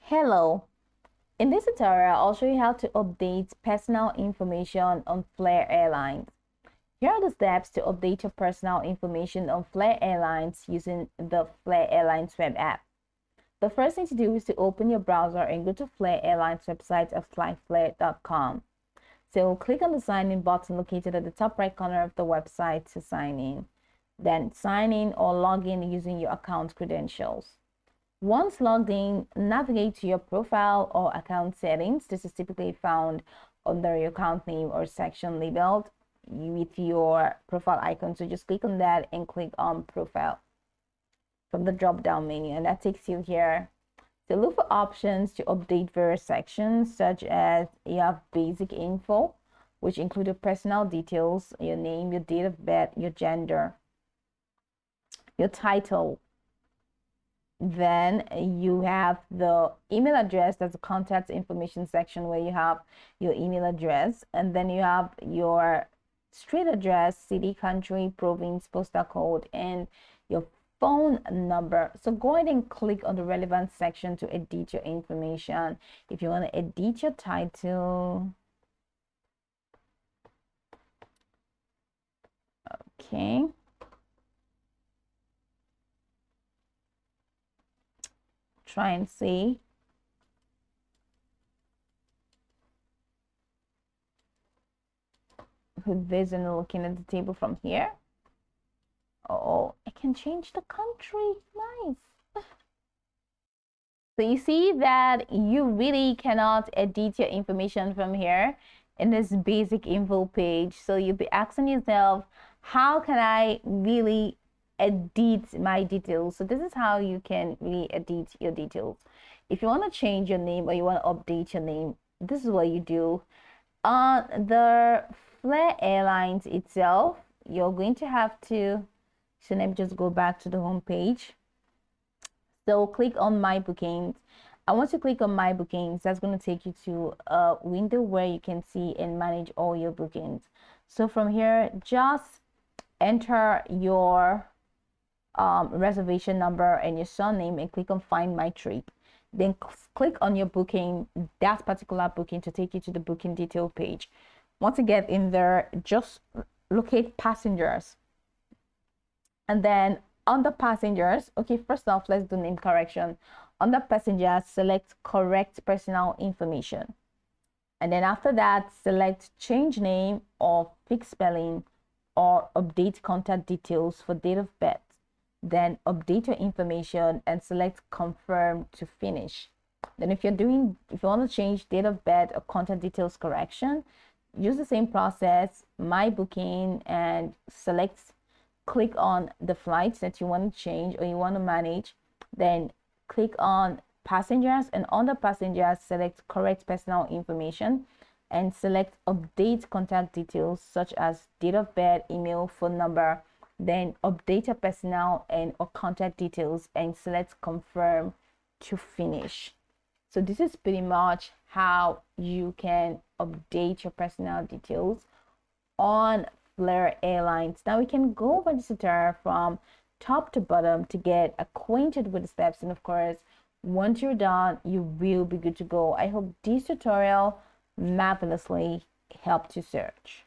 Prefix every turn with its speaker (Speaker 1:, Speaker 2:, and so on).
Speaker 1: Hello, in this tutorial I'll show you how to update personal information on Flair Airlines. Here are the steps to update your personal information on Flair Airlines using the Flair Airlines web app. The first thing to do is to open your browser and go to Flair Airlines website at flyflair.com. So click on the sign in button located at the top right corner of the website to sign in. Then sign in or log in using your account credentials. Once logged in, navigate to your profile or account settings. This is typically found under your account name or section labeled with your profile icon. So just click on that and click on profile from the drop down menu, and that takes you here. So look for options to update various sections, such as you have basic info, which include your personal details, your name, your date of birth, your gender, your title. Then you have the email address. That's the contact information section where you have your email address, and then you have your street address, city, country, province, postal code, and your phone number. So go ahead and click on the relevant section to edit your information. If you want to edit your title, okay, try and see. With this and looking at the table from here. Oh, I can change the country. Nice. So you see that you really cannot edit your information from here in this basic info page. So you'll be asking yourself, how can I really edit my details? So this is how you can really edit your details. If you want to change your name or you want to update your name, this is what you do. On the Flair Airlines itself, you're going to have to, so let me just go back to the home page. So click on my bookings. I want to click on my bookings. That's going to take you to a window where you can see and manage all your bookings. So from here, just enter your reservation number and your surname and click on find my trip. Then click on your booking, that particular booking, to take you to the booking detail page. Once you get in there, just locate passengers, and then under passengers, okay, first off, let's do name correction. Under passengers, select correct personal information, and then after that, select change name or fix spelling or update contact details for date of birth. Then update your information and select confirm to finish. Then if you want to change date of birth or contact details correction, use the same process, my booking, and click on the flights that you want to change or you want to manage. Then click on passengers, and under passengers, select correct personal information and select update contact details such as date of birth, email, phone number. Then update your personal and or contact details and select confirm to finish. So this is pretty much how you can update your personal details on Flair Airlines. Now we can go over this tutorial from top to bottom to get acquainted with the steps, and of course, once you're done, you will be good to go. I hope this tutorial marvelously helped you search.